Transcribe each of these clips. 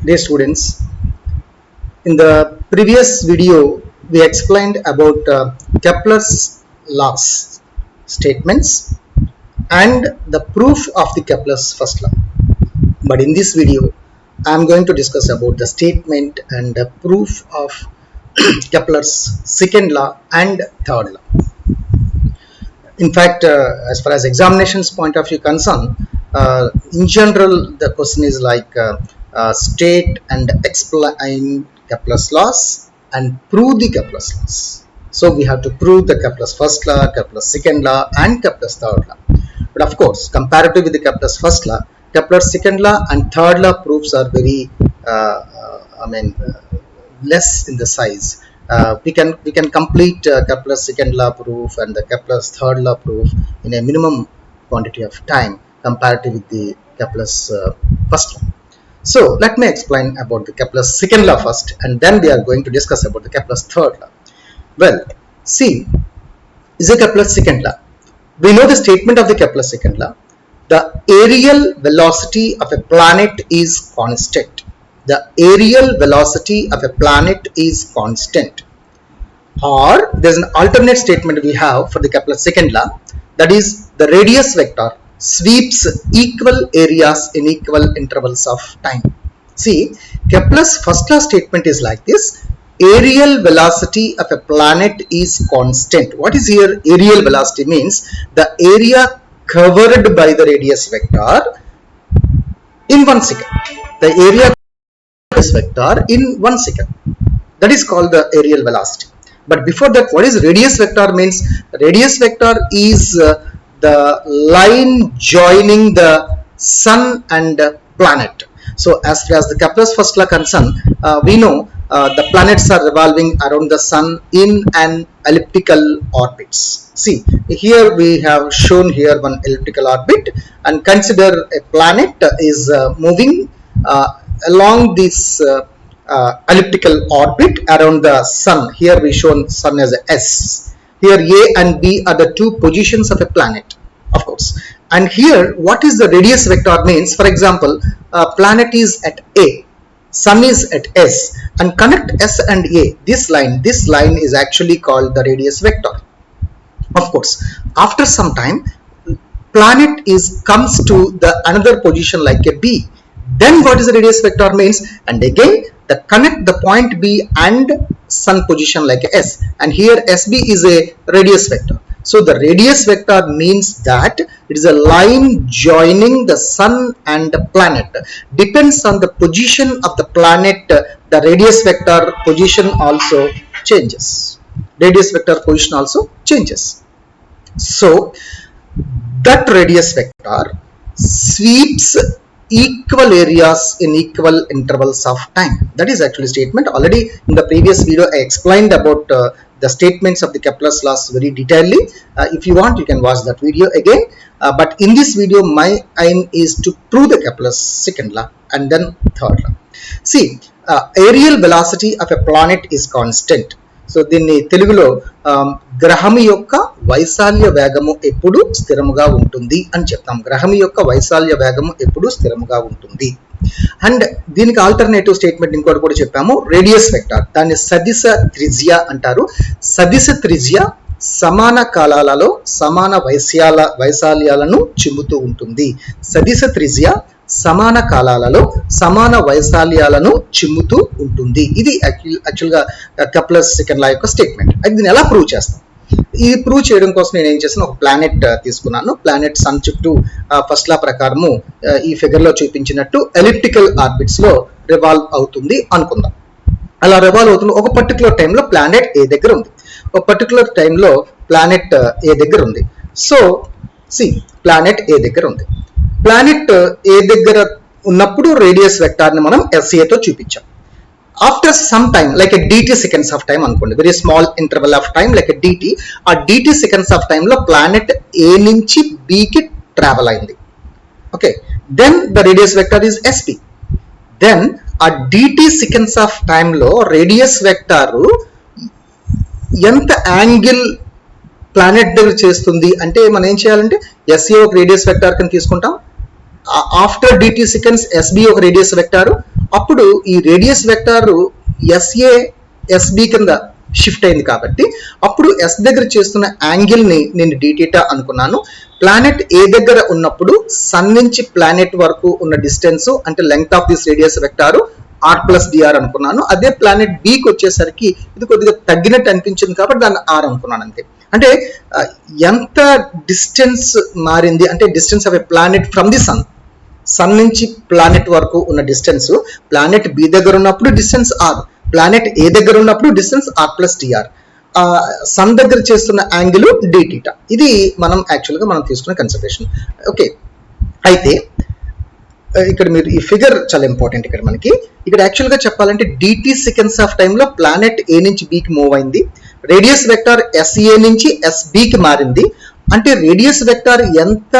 Dear students, in the previous video we explained about Kepler's laws, statements and the proof of the Kepler's first law. But in this video I am going to discuss about the statement and the proof of Kepler's second law and third law. In fact, as far as examinations point of view concerned, in general the question is like state and explain Kepler's laws and prove the Kepler's laws. So we have to prove the Kepler's first law, Kepler's second law and Kepler's third law. But of course, comparative with the Kepler's first law, Kepler's second law and third law proofs are very less in the size. We can complete Kepler's second law proof and the Kepler's third law proof in a minimum quantity of time comparative with the Kepler's first law. So let me explain about the Kepler's second law first, and then we are going to discuss about the Kepler's third law. Well, see, is a Kepler's second law. We know the statement of the Kepler's second law. The aerial velocity of a planet is constant. The aerial velocity of a planet is constant. Or there's an alternate statement we have for the Kepler's second law, that is the radius vector sweeps equal areas in equal intervals of time. See, Kepler's first law statement is like this: aerial velocity of a planet is constant. What is here aerial velocity means? The area covered by the radius vector in 1 second. The area vector in 1 second. That is called the aerial velocity. But before that, what is radius vector means? Radius vector is the line joining the sun and planet. So as far as the Kepler's first law concerned, we know the planets are revolving around the sun in an elliptical orbits. See, here we have shown here one elliptical orbit, and consider a planet is moving along this elliptical orbit around the sun. Here we shown sun as a S. Here A and B are the two positions of a planet, of course. And here what is the radius vector means? For example, planet is at A, sun is at S, and connect S and A. This line is actually called the radius vector. Of course, after some time, planet comes to the another position like a B. Then what is the radius vector means? And again the connect the point B and sun position like a S, and here SB is a radius vector. So the radius vector means that it is a line joining the sun and the planet. Depends on the position of the planet, the radius vector position also changes. Radius vector position also changes. So that radius vector sweeps equal areas in equal intervals of time. That is actually statement. Already in the previous video I explained about the statements of the Kepler's laws very detailedly. If you want, you can watch that video again. But in this video my aim is to prove the Kepler's second law and then third law. See, aerial velocity of a planet is constant. So దీన్ని తెలుగులో గ్రహము యొక్క వైశాల్య వేగము ఎప్పుడు స్థిరముగా ఉంటుంది అని చెప్తాం. గ్రహము యొక్క వైశాల్య వేగము ఎప్పుడు స్థిరముగా ఉంటుంది. అండ్ దీనికి ఆల్టర్నేటివ్ స్టేట్మెంట్ ఇంకోటి కూడా చెప్పాము, రేడియస్ వెక్టార్. దాన్ని సదిశ త్రిజ్య అంటారు. సదిశ త్రిజ్య సమాన కాలాలలో సమాన వైశాల్యాలను చిమ్ముతూ ఉంటుంది. సదిశ త్రిజ్య సమాన కాలాలలో సమాన వైశాల్యాలను చిమ్ముతూ ఉంటుంది. ఇది యాక్చువల్గా కెప్లర్స్ సెకండ్ లా యొక్క స్టేట్మెంట్. అది దీన్ని ఎలా ప్రూవ్ చేస్తాం? ఇది ప్రూవ్ చేయడం కోసం నేను ఏం చేస్తాను, ఒక ప్లానెట్ తీసుకున్నాను. ప్లానెట్ సన్ చుట్టూ ఫస్ట్ లా ప్రకారము ఈ ఫిగర్ లో చూపించినట్టు ఎలిప్టికల్ ఆర్బిట్స్ లో రివాల్వ్ అవుతుంది అనుకుందాం. అలా రివాల్వ్ అవుతుంది. ఒక పర్టికులర్ టైంలో ప్లానెట్ ఏ దగ్గర ఉంది, ఒక పర్టికులర్ టైంలో ప్లానెట్ ఏ దగ్గర ఉంది. సో సి ప్లానెట్ ఏ దగ్గర ఉంది. ప్లానెట్ ఏ దగ్గర ఉన్నప్పుడు రేడియస్ వెక్టార్ని మనం ఎస్ఏతో చూపించాం. After some time like a dt seconds of time అనుకోండి, very small interval of time like a dt. ఆ dt సెకండ్స్ ఆఫ్ టైంలో ప్లానెట్ ఏ నుంచి బికి ట్రావెల్ అయింది. Okay, then the radius vector is SP. దెన్ ఆ dt సెకండ్స్ ఆఫ్ టైంలో radius vector ఎంత యాంగిల్ ప్లానెట్ దగ్గర చేస్తుంది అంటే మనం ఏం చేయాలంటే ఎస్ఏ ఒక రేడియస్ వెక్టార్ కింద తీసుకుంటాం. ఆఫ్టర్ dt సెకండ్స్ ఎస్బి ఒక రేడియస్ వెక్టారు. అప్పుడు ఈ రేడియస్ వెక్టార్ ఎస్ఏ ఎస్బి కింద షిఫ్ట్ అయింది కాబట్టి అప్పుడు ఎస్ దగ్గర చేస్తున్న యాంగిల్ ని నేను డీటీటా అనుకున్నాను. ప్లానెట్ ఏ దగ్గర ఉన్నప్పుడు సన్ నుంచి ప్లానెట్ వరకు ఉన్న డిస్టెన్స్ అంటే length of this radius vector R plus DR అనుకున్నాను. అదే ప్లానెట్ బికి వచ్చేసరికి ఇది కొద్దిగా తగ్గినట్టు అనిపించింది కాబట్టి దాన్ని ఆర్ అనుకున్నాను అంతే. అంటే ఎంత డిస్టెన్స్ మారింది అంటే distance of a planet from the sun, sun నుంచి ప్లానెట్ వరకు ఉన్న డిస్టెన్స్ ప్లానెట్ బి దగ్గర ఉన్నప్పుడు డిస్టెన్స్ ఆర్, ప్లానెట్ ఏ దగ్గర ఉన్నప్పుడు distance R plus DR, sun దగ్గర చేస్తున్న యాంగిల్ డిటీటా. ఇది మనం యాక్చువల్గా మనం తీసుకున్న కన్సిడరేషన్. ఓకే, అయితే ఇక్కడ మీరు ఈ ఫిగర్ చాలా ఇంపార్టెంట్. ఇక్కడ మనకి ఇక్కడ యాక్చువల్గా చెప్పాలంటే డిటీ సెకండ్స్ ఆఫ్ టైంలో ప్లానెట్ ఏ నుంచి బికి మూవ్ అయింది, రేడియస్ వెక్టార్ ఎస్ఏ నుంచి ఎస్బికి మారింది. అంటే రేడియస్ వెక్టార్ ఎంత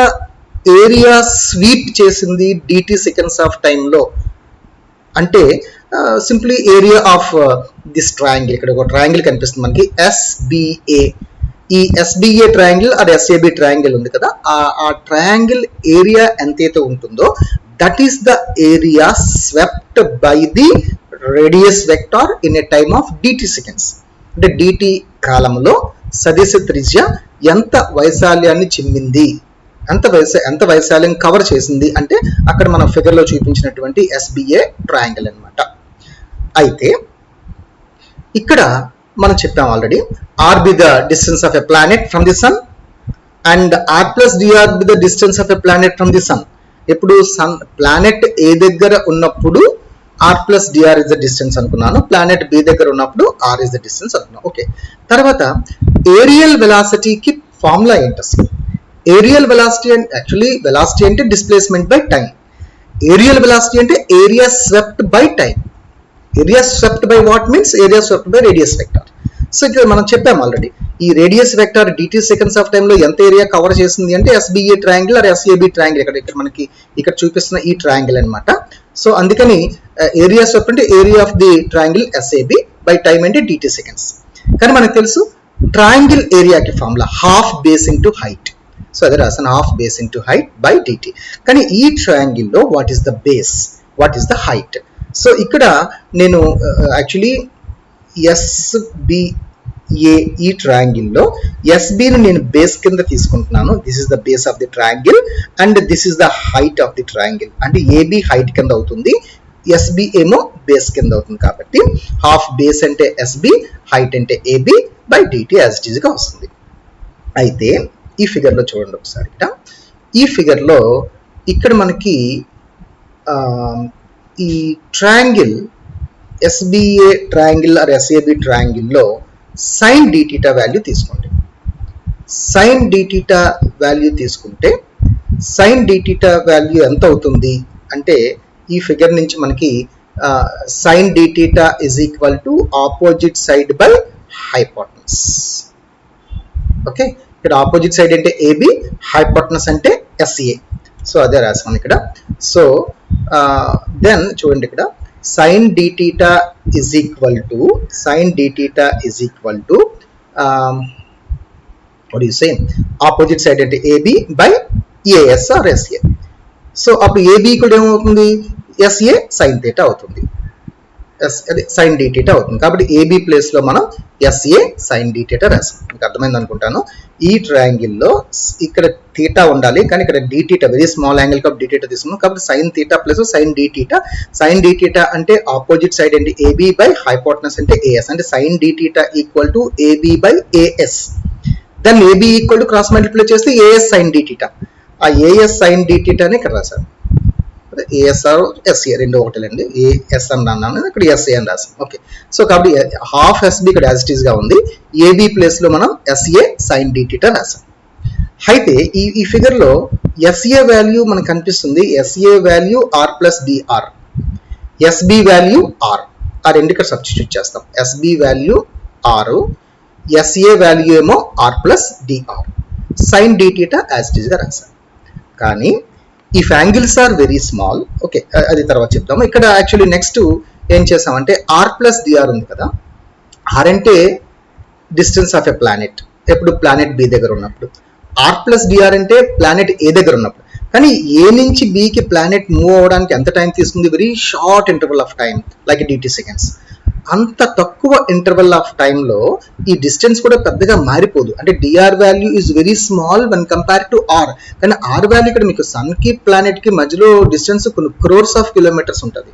ఏరియా స్వీప్ చేసింది డిటీ సెకండ్స్ ఆఫ్ టైంలో అంటే simply area of this triangle. ఇక్కడ ఒక ట్రయాంగిల్ కనిపిస్తుంది మనకి ఎస్బిఏ. ఈ ఎస్బిఏ ట్రయాంగిల్ అది ఎస్ఏబి ట్రయాంగిల్ ఉంది కదా, ఆ ట్రయాంగిల్ ఏరియా ఎంతైతే ఉంటుందో that is the area swept by the radius vector in a time of dt seconds. అంటే డిటీ కాలంలో సదిశ త్రిజ్య ఎంత వైశాల్యాన్ని చిమ్మింది, ఎంత వైశాల్యం కవర్ చేసింది అంటే అక్కడ మనం ఫిగర్ లో చూపించినటువంటి ఎస్బిఏ ట్రయాంగిల్ అన్నమాట. అయితే ఇక్కడ మనం చెప్పాం already R be the distance of a planet from the sun and R plus DR be the distance of a planet from the sun. ఇప్పుడు సన్ ప్లానెట్ ఏ దగ్గర ఉన్నప్పుడు R plus DR is the distance అనుకున్నాను, planet B దగ్గర ఉన్నప్పుడు R is the distance అనుకున్నాను. Okay, తర్వాత areal వెలాసిటీకి formula ఏంటి అసలు? ఏరియల్ వెలాసిటీ అంటే యాక్చువల్లీ వెలాసిటీ అంటే displacement by time, areal velocity అంటే area swept by time. Area swept by what means area swept by radius vector. So ఇక్కడ మనం చెప్పాం ఆల్రెడీ ఈ radius vector DT seconds of టైంలో ఎంత ఏరియా కవర్ చేసింది అంటే SBA triangle or SAB triangle, ఇక్కడ మనకి ఇక్కడ చూపిస్తున్న ఈ ట్రయాంగిల్ అనమాట. సో అందుకని ఏరియా స్వెప్ట్ అంటే area of the triangle SAB by time అంటే డిటీ సెకండ్స్. కానీ మనకు తెలుసు ట్రయాంగిల్ ఏరియాకి formula half base into height. So అదే రాసాను half base into height by DT. కానీ ఈ ట్రయాంగిల్లో what is the base, what is the height? So ఇక్కడ నేను యాక్చువల్లీ ఎస్బిఏ ఈ ట్రయాంగిల్లో ఎస్బిని నేను బేస్ కింద తీసుకుంటున్నాను. This is the base of the triangle and this is the height of the triangle. అంటే ఏబి హైట్ కింద అవుతుంది, ఎస్బి ఏమో బేస్ కింద అవుతుంది. కాబట్టి హాఫ్ బేస్ అంటే ఎస్బి, హైట్ అంటే AB by DT as it is గా వస్తుంది. అయితే ఈ ఫిగర్లో చూడండి ఒకసారి. ఈ ఫిగర్లో ఇక్కడ మనకి ఈ triangle SBA triangle or SAB ట్రయాంగిల్లో సైన్ డిటీటా వాల్యూ తీసుకోండి. సైన్ డిటీటా వాల్యూ తీసుకుంటే సైన్ డిటీటా వాల్యూ ఎంత అవుతుంది అంటే ఈ ఫిగర్ నుంచి మనకి sine d theta is equal to opposite side by hypotenuse. Okay, ఇక్కడ ఆపోజిట్ సైడ్ అంటే ఏబి, హైపోటెనస్ అంటే ఎస్ఏ. సో అదే రాసాను ఇక్కడ. సో దెన్ చూడండి ఇక్కడ sine d theta is equal to what do you say opposite side అంటే AB by AS are SA. So అప్పుడు ఏబి కూడా ఏమవుతుంది ఎస్ఏ సైన్ థీటా అవుతుంది, అదే సైన్ డిటీటా అవుతుంది. కాబట్టి ఏబి ప్లేస్ లో మనం ఎస్ఏ సైన్ డిటీటా రాసాం. మీకు అర్థమైంది అనుకుంటాను. ఈ ట్రయాంగిల్లో ఇక్కడ థీటా ఉండాలి కానీ ఇక్కడ డిటీటా వెరీ స్మాల్ యాంగిల్ కాబట్టి డిటీటా తీసుకున్నాం. కాబట్టి sine theta plus sine d theta. Sine d theta అంటే ఆపోజిట్ సైడ్ అంటే ఏబి బై హైపోటెనస్ అంటే ఏఎస్. అంటే sine d theta equal to AB by AS. Then AB equal to cross multiply చేస్తే ఏఎస్ సైన్ డిటీటా. ఆ AS sign డిటీటాని ఇక్కడ రాశాను. ASR SA రెండు ఒకటేనండి. ఏఎస్ అని అన్నాను, ఇక్కడ ఎస్ఏ అని రాసాం. ఓకే, సో కాబట్టి హాఫ్ ఎస్బి ఇక్కడ యాజ్ ఇట్ ఈస్ గా ఉంది. ఏబి ప్లేస్ లో మనం ఎస్ఏ సైన్ డిటీటా రాసాం. అయితే ఈ ఫిగర్ లో ఎస్ఏ వాల్యూ మనకు కనిపిస్తుంది. SA value R plus DR, SB value R. ఆ రెండు ఇక్కడ సబ్స్టిట్యూట్ చేస్తాం. SB value R, SA value ఏమో R plus DR. Sine d theta as it is గా రాసాం. కానీ if angles are very small, okay అది తర్వాత చెప్తాము. ఇక్కడ యాక్చువల్లీ నెక్స్ట్ ఏం చేసామంటే ఆర్ ప్లస్ డిఆర్ ఉంది కదా, ఆర్ అంటే డిస్టెన్స్ ఆఫ్ ఎ ప్లానెట్ ఎప్పుడు ప్లానెట్ బి దగ్గర ఉన్నప్పుడు, ఆర్ ప్లస్ డిఆర్ అంటే ప్లానెట్ ఏ దగ్గర ఉన్నప్పుడు. కానీ ఏ నుంచి బికి ప్లానెట్ మూవ్ అవ్వడానికి ఎంత టైం తీసుకుంది? Very short interval of time, like dt seconds. అంత తక్కువ ఇంటర్వల్ ఆఫ్ టైంలో ఈ డిస్టెన్స్ కూడా పెద్దగా మారిపోదు. అంటే DR value is very small one compare to R. కానీ ఆర్ వాల్యూ ఇక్కడ మీకు సన్కి ప్లానెట్కి మధ్యలో డిస్టెన్స్ కొన్ని క్రోర్స్ ఆఫ్ కిలోమీటర్స్ ఉంటుంది.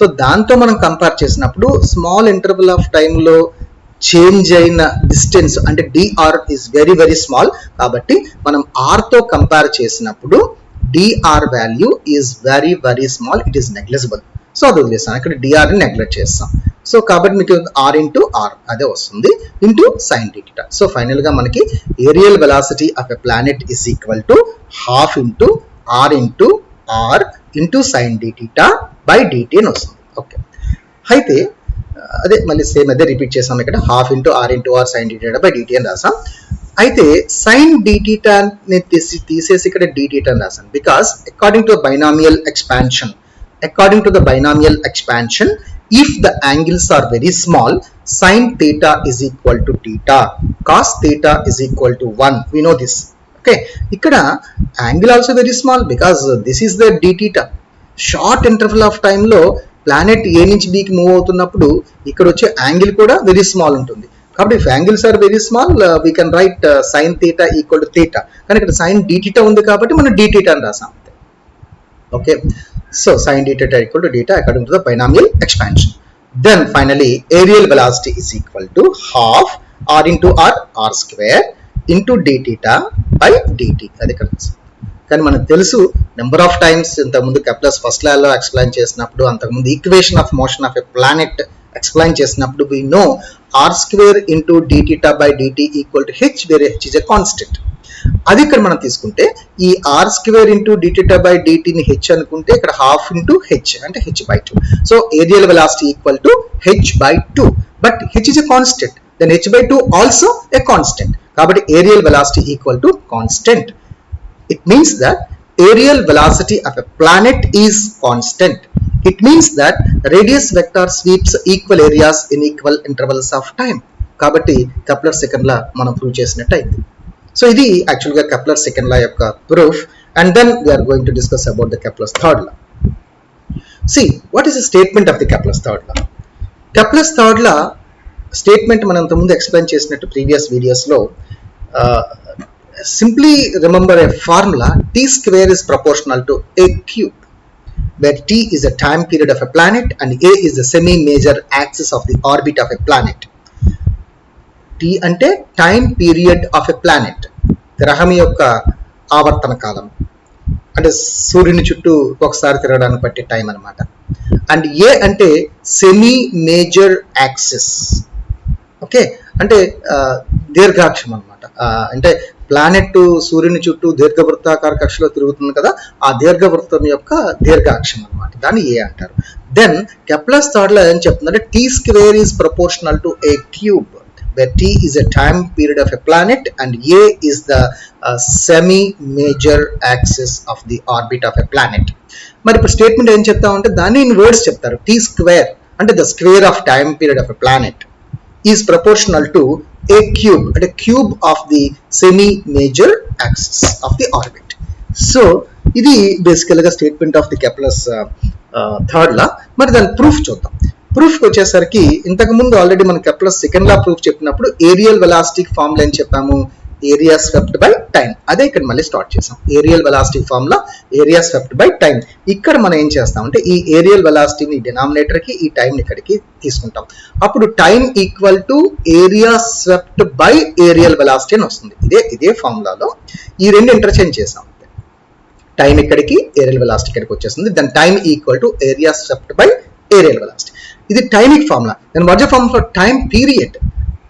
సో దాంతో మనం కంపేర్ చేసినప్పుడు స్మాల్ ఇంటర్వల్ ఆఫ్ టైంలో చేంజ్ అయిన డిస్టెన్స్ అంటే DR is very very small. కాబట్టి మనం ఆర్తో కంపేర్ చేసినప్పుడు DR value is very very small, it is negligible. So అది వదిలేస్తాను, ఇక్కడ డిఆర్ని నెగ్లెక్ట్ చేస్తాం. సో కాబట్టి మీకు ఆర్ ఇంటూ ఆర్ అదే వస్తుంది ఇంటూ సైన్ dt. సో ఫైనల్గా మనకి areal velocity of a planet is equal to half into R into R into sine dt by dt అని వస్తుంది. ఓకే, అయితే అదే మళ్ళీ సేమ్ అదే రిపీట్ చేసాం. ఇక్కడ half into R into R sine dt by dt అని రాసాం. అయితే సైన్ dt ని తీసేసి ఇక్కడ dt అని రాసాం. Because according to binomial expansion, if the angles are very small, sin theta is equal to theta, cos theta is equal to 1. We know this. Okay, ikkada angle also very small because this is the d theta. Short interval of time lo planet a నుంచి b కి move అవుతున్నప్పుడు ఇక్కడ వచ్చే angle కూడా very small ఉంటుంది. కాబట్టి if angles are very small, we can write sin theta equal to theta. కానీ ఇక్కడ sin d theta ఉంది కాబట్టి మనం d theta అని రాసాం. Okay, so sin d theta equal to theta according to the binomial expansion. Then finally aerial velocity is equal to half r into r square into d theta by dt. అది ఇక్కడ కానీ మనకు తెలుసు number of times ఇంతకుముందు Kepler's first లాలో explain చేసినప్పుడు, అంతకుముందు equation of motion of a planet explain చేసినప్పుడు we know r square into d theta by dt equal to h, where h is a constant. అది ఇక్కడ మనం తీసుకుంటే ఈ R square into D theta by డిటిని H అనుకుంటే ఇక్కడ half into H అంటే H by 2. So areal velocity equal to H by 2, but H is a constant, then H by 2 also a constant. కాబట్టి areal velocity equal to constant. It means that areal velocity of a planet is constant. It means that radius vector sweeps equal areas in equal intervals of time. కాబట్టి Kepler second లా మనం prove చేసినట్టు అయింది. So ఇది యాక్చువల్గా Kepler second law యొక్క proof. And then we're going to discuss about the Kepler's third law. See, what is the statement of the Kepler's third law? Kepler's third law statement మనం ఇంతకుముందు explain చేసినట్టు previous వీడియోస్లో simply remember a formula: t square is proportional to a cube, where t is the time period of a planet and a is the semi-major axis of the orbit of a planet. t అంటే time period of a planet, గ్రహం యొక్క ఆవర్తన కాలం, అంటే సూర్యుని చుట్టూ ఒకసారి తిరగడానికి పట్టే టైం అనమాట. అండ్ ఏ అంటే సెమీ మేజర్ యాక్సిస్. ఓకే, అంటే దీర్ఘాక్షం అనమాట. అంటే ప్లానెట్ సూర్యుని చుట్టూ దీర్ఘవృత్తాకార కక్షలో తిరుగుతుంది కదా, ఆ దీర్ఘవృత్తం యొక్క దీర్ఘాక్షం అనమాట, దాన్ని ఏ అంటారు. దెన్ కెప్లర్స్ థర్డ్ లా ఏం చెప్తుందంటే T square is proportional to A cube, where t is a time period of a planet and a is the semi-major axis of the orbit of a planet. మరి ఇప్పుడు statement ఏం చెప్తామంటే దాన్ని in words చెప్తారు. t square అంటే the square of time period of a planet is proportional to a cube, అంటే cube of the semi-major axis of the orbit. So ఇది బేసికల్గా statement of the Kepler's third లా. మరి దాని proof చూద్దాం. ప్రూఫ్కి వచ్చేసరికి ఇంతకుముందు ఆల్రెడీ మన కెప్లర్ సెకండ్ లా ప్రూఫ్ చెప్పినప్పుడు ఏరియల్ వెలాసిటీ ఫార్ములా ఏం చెప్పాము, ఏరియా స్వెప్ట్ బై టైం. అదే ఇక్కడ మళ్ళీ స్టార్ట్ చేసాం. Areal velocity formula area swept by time. ఇక్కడ మనం ఏం చేస్తామంటే ఈ ఏరియల్ వెలాసిటీని డినామినేటర్కి, ఈ టైంని ఇక్కడికి తీసుకుంటాం. అప్పుడు time equal to area swept by areal velocity అని వస్తుంది. ఇదే ఫార్ములాలో ఈ రెండు ఇంటర్చేంజ్ చేసాం. టైం ఇక్కడికి, ఏరియల్ వెలాసిటీ ఇక్కడికి వచ్చేస్తుంది. Then time equal to area swept by areal velocity. ఇది టైమిక్ formula. Then what the formula for time period?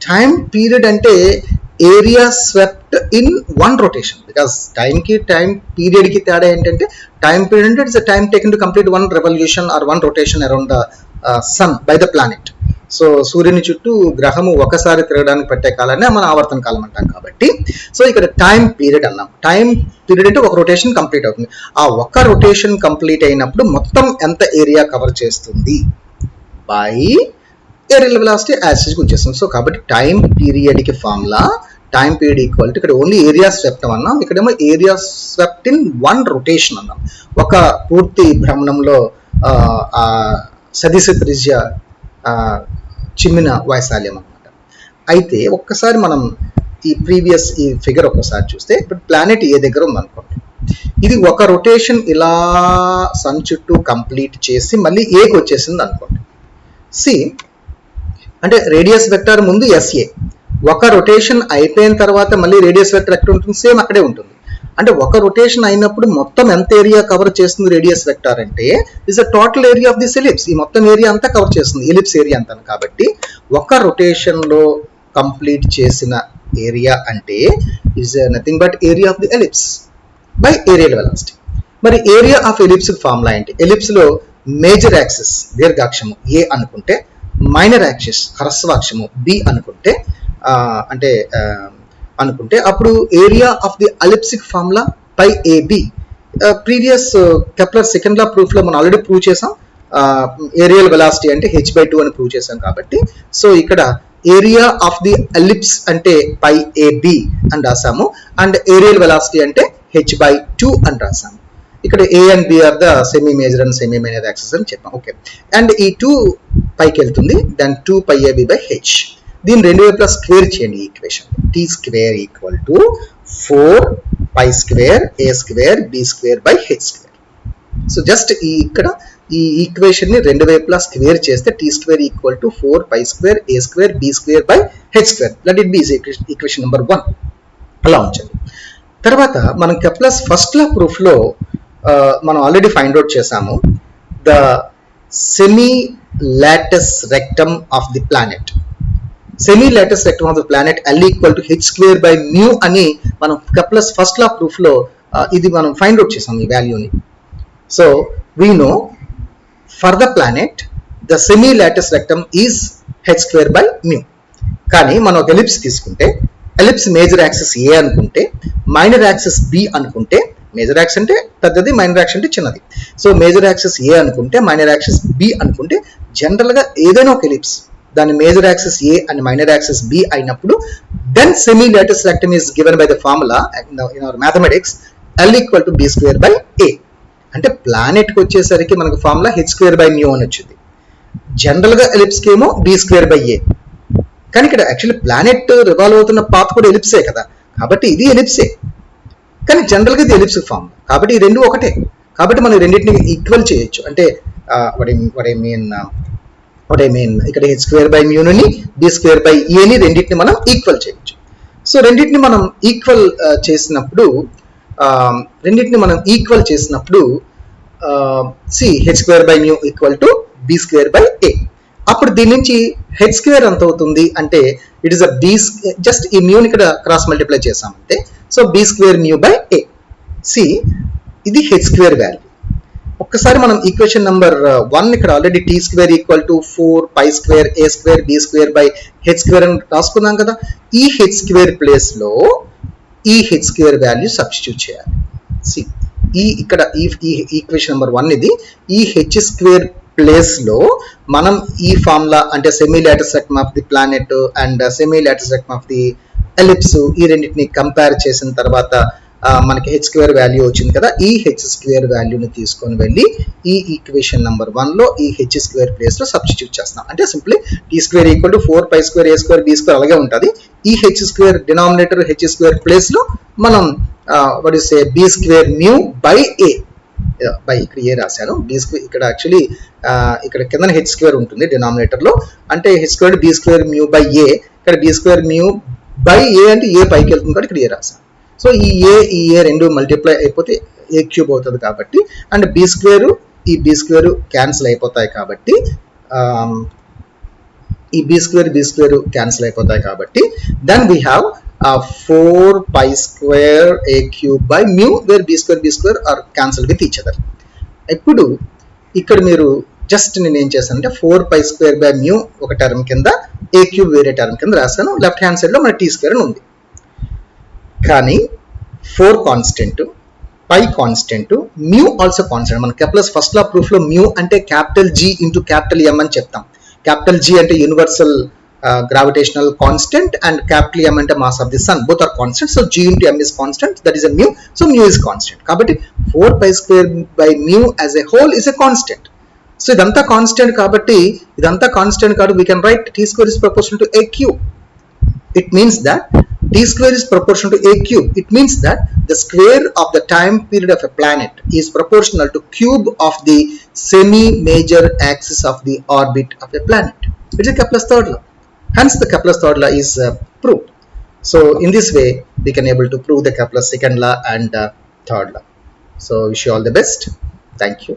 Time period అంటే area swept in one rotation. Because టైంకి టైం పీరియడ్కి తేడా ఏంటంటే టైం పీరియడ్ అంటే it's time taken to complete one revolution or one rotation around the sun by the planet. So సూర్యుని చుట్టూ గ్రహము ఒకసారి తిరగడానికి పట్టే కాలాన్ని మనం ఆవర్తన కాలం అంటాం కాబట్టి, సో ఇక్కడ టైం పీరియడ్ అన్నాం. టైం పీరియడ్ అంటే ఒక రొటేషన్ కంప్లీట్ అవుతుంది. ఆ ఒక రొటేషన్ కంప్లీట్ అయినప్పుడు మొత్తం ఎంత ఏరియా కవర్ చేస్తుంది by areal velocity as such వచ్చేస్తుంది. సో కాబట్టి టైం పీరియడ్కి formula time period equal to, ఇక్కడ ఓన్లీ ఏరియా స్వెప్ట్ అన్నాం, ఇక్కడేమో ఏరియా స్వెప్ట్ ఇన్ 1 రొటేషన్ అన్నాం. ఒక పూర్తి భ్రమణంలో సదిశ త్రిజ్య చిమ్మిన వైశాల్యం అనమాట. అయితే ఒక్కసారి మనం ఈ ఫిగర్ ఒక్కసారి చూస్తే, ఇప్పుడు ప్లానెట్ ఏ దగ్గర ఉందనుకోండి, ఇది ఒక రొటేషన్ ఇలా సన్ చుట్టూ కంప్లీట్ చేసి మళ్ళీ ఏకి వచ్చేసింది అనుకోండి. అంటే రేడియస్ వెక్టర్ ముందు ఎస్ఏ, ఒక రొటేషన్ అయిపోయిన తర్వాత మళ్ళీ రేడియస్ వెక్టర్ ఎక్కడ ఉంటుంది, సేమ్ అక్కడే ఉంటుంది. అంటే ఒక రొటేషన్ అయినప్పుడు మొత్తం ఎంత ఏరియా కవర్ చేస్తుంది రేడియస్ వెక్టర్ అంటే is the total area of this ellipse. ఈ మొత్తం ఏరియా అంతా కవర్ చేస్తుంది, ఎలిప్స్ ఏరియా అంతా. కాబట్టి ఒక రొటేషన్ లో కంప్లీట్ చేసిన ఏరియా అంటే is nothing but area of the ellipse by areal velocity. మరి ఏరియా ఆఫ్ ఎలిప్స్ ఫార్ములా ఏంటి? ఎలిప్స్ లో మేజర్ యాక్సిస్ దీర్ఘాక్షము ఏ అనుకుంటే, మైనర్ యాక్సిస్ హ్రస్వాక్షము బి అనుకుంటే అప్పుడు ఏరియా ఆఫ్ ది ఎలిప్సిక్ formula pi ab. Previous Kepler second law proof లో మనం ఆల్రెడీ ప్రూవ్ చేసాం, ఏరియల్ వెలాసిటీ అంటే h/2 అని ప్రూవ్ చేసాం. కాబట్టి సో ఇక్కడ ఏరియా ఆఫ్ ది ఎలిప్స్ అంటే పై ఏబి అని రాసాము, అండ్ ఏరియల్ వెలాసిటీ అంటే h/2 అని రాసాము. ఇక్కడ A and B are the semi major and semi minor axis అని చెప్పాం. ఓకే, అండ్ ఈ 2 పైకి వెళ్తుంది, దాని 2πab/h. దీని రెండు వైపులా స్క్వేర్ చేయండి equation. T square equal to 4π² a²b²/h². So just ఇక్కడ ఈ ఈక్వేషన్ ని రెండు వైపులా స్క్వేర్ చేస్తే t² equal to 4π² a²b²/h². Let it be equation number 1. అలా ఉంచండి. తర్వాత మనం కెప్లర్స్ ఫస్ట్ లా ప్రూఫ్ లో మనం ఆల్రెడీ ఫైండ్ అవుట్ చేసాము, the semi latus rectum of the planet. Semi latus rectum of the planet L equal to h²/μ అని మనం Kepler's first లా proof లో ఇది మనం ఫైండ్ అవుట్ చేసాం ఈ వాల్యూని. So we know for the planet the semi latus rectum is h²/μ. కానీ మనం ఒక ఎలిప్స్ తీసుకుంటే, ఎలిప్స్ మేజర్ యాక్సిస్ ఏ అనుకుంటే, మైనర్ యాక్సిస్ బి అనుకుంటే, మేజర్ యాక్సిస్ అంటే పెద్దది, మైనర్ యాక్సిస్ అంటే చిన్నది. సో మేజర్ యాక్సిస్ ఏ అనుకుంటే, మైనర్ యాక్సిస్ బి అనుకుంటే, జనరల్ గా ఏదైనా ఒక ఎలిప్స్ దాని major axis a and minor axis b అయినప్పుడు then semi latus rectum is given by the formula in our mathematics L equal to b²/a. అంటే planet కి వచ్చేసరికి మనకు ఫార్ములా h²/μ అని వచ్చింది. జనరల్ గా ఎలిప్స్ కి ఏమో b²/a. కానీ ఇక్కడ యాక్చువల్లీ ప్లానెట్ రివాల్వ్ అవుతున్న పాత్ కూడా ఎలిప్సే కదా, కాబట్టి ఇది ఎలిప్సే, కానీ జనరల్ గా ఇది ఎలిప్స్ ఫార్మ్. కాబట్టి ఈ రెండు ఒకటే, కాబట్టి మనం రెండింటిని ఈక్వల్ చేయొచ్చు. అంటే what I mean ఇక్కడ h²/μ ని b²/a ని రెండింటిని మనం ఈక్వల్ చేయొచ్చు. సో రెండింటిని మనం ఈక్వల్ చేసినప్పుడు h²/μ ఈక్వల్ టు b²/a. అప్పుడు దీని నుంచి h² ఎంత అవుతుంది అంటే ఇట్ ఇస్ జస్ట్ ఈ మ్యూని ఇక్కడ క్రాస్ మల్టిప్లై చేసామంటే, సో b²/μ/a. ఇది h² వాల్యూ. ఒక్కసారి మనం ఈక్వేషన్ నెంబర్ 1 ఇక్కడ already t² equal to 4π² a²b²/h² అని రాసుకున్నాం కదా. ఈ h² ప్లేస్ లో ఈ h² వాల్యూ సబ్స్టిట్యూట్ చేయాలి. ఇక్కడ ఈ ఈక్వేషన్ నెంబర్ 1 ఇది. ఈ h² ప్లేస్ లో మనం ఈ ఫార్ములా అంటే semi latus rectum of the planet and semi latus rectum of the ellipse ఈ రెండింటిని కంపేర్ చేసిన తర్వాత మనకి h² వాల్యూ వచ్చింది కదా. ఈ h² వాల్యూని తీసుకొని వెళ్ళి ఈ ఈక్వేషన్ నెంబర్ 1 లో ఈ h² ప్లేస్ లో సబ్స్టిట్యూట్ చేస్తాం. అంటే simply t² equal to 4π² a²b² అలాగే ఉంటుంది. ఈ h² డినామినేటర్ h² ప్లేస్ లో మనం b²/μ/a బై ఇక్కడ ఏ రాశాను, ఇక్కడ యాక్చువల్లీ ఇక్కడ కింద h² ఉంటుంది డినామినేటర్ లో, అంటే h² b²/μ/a. ఇక్కడ b²/μ/a అంటే ఏ పైకి వెళ్తుంది కాబట్టి ఇక్కడ ఏ రాశాను. సో ఈ ఏ రెండు మల్టిప్లై అయిపోతే a³ అవుతుంది కాబట్టి, అండ్ b² ఈ b² క్యాన్సిల్ అయిపోతాయి కాబట్టి, ఈ b² క్యాన్సిల్ అయిపోతాయి కాబట్టి then we have 4π² a³/μ where b² are cancel with each other. ఇప్పుడు ఇక్కడ మీరు జస్ట్ నేను ఏం చేశానంటే 4π²/μ ఒక టర్మ్ కింద, a³ వేరే టర్మ్ కింద రాశాను. లెఫ్ట్ హ్యాండ్ సైడ్ లో మన t² అని ఉంది. కానీ 4 కాన్స్టెంట్, పై కాన్స్టెంట్, మ్యూ ఆల్సో కాన్స్టెంట్. మన కెప్లర్స్ ఫస్ట్ లా ప్రూఫ్ లో మ్యూ అంటే capital G into capital M అని చెప్తాం. క్యాపిటల్ G అంటే universal gravitational constant and capital M అంటే mass of the sun, both are constant. So G into M is constant, that is a mu, so mu is constant. కాబట్టి 4 pi square by mu as a whole is a constant. So ఇదంతా constant కాబట్టి we can write t square is proportional to a cube. It means that t square is proportional to a cube. It means that the square of the time period of a planet is proportional to cube of the semi-major axis of the orbit of a planet. It is Kepler's third law. Hence the Kepler's third law is proved. So in this way we can able to prove the Kepler's second law and third law. So wish you all the best. Thank you.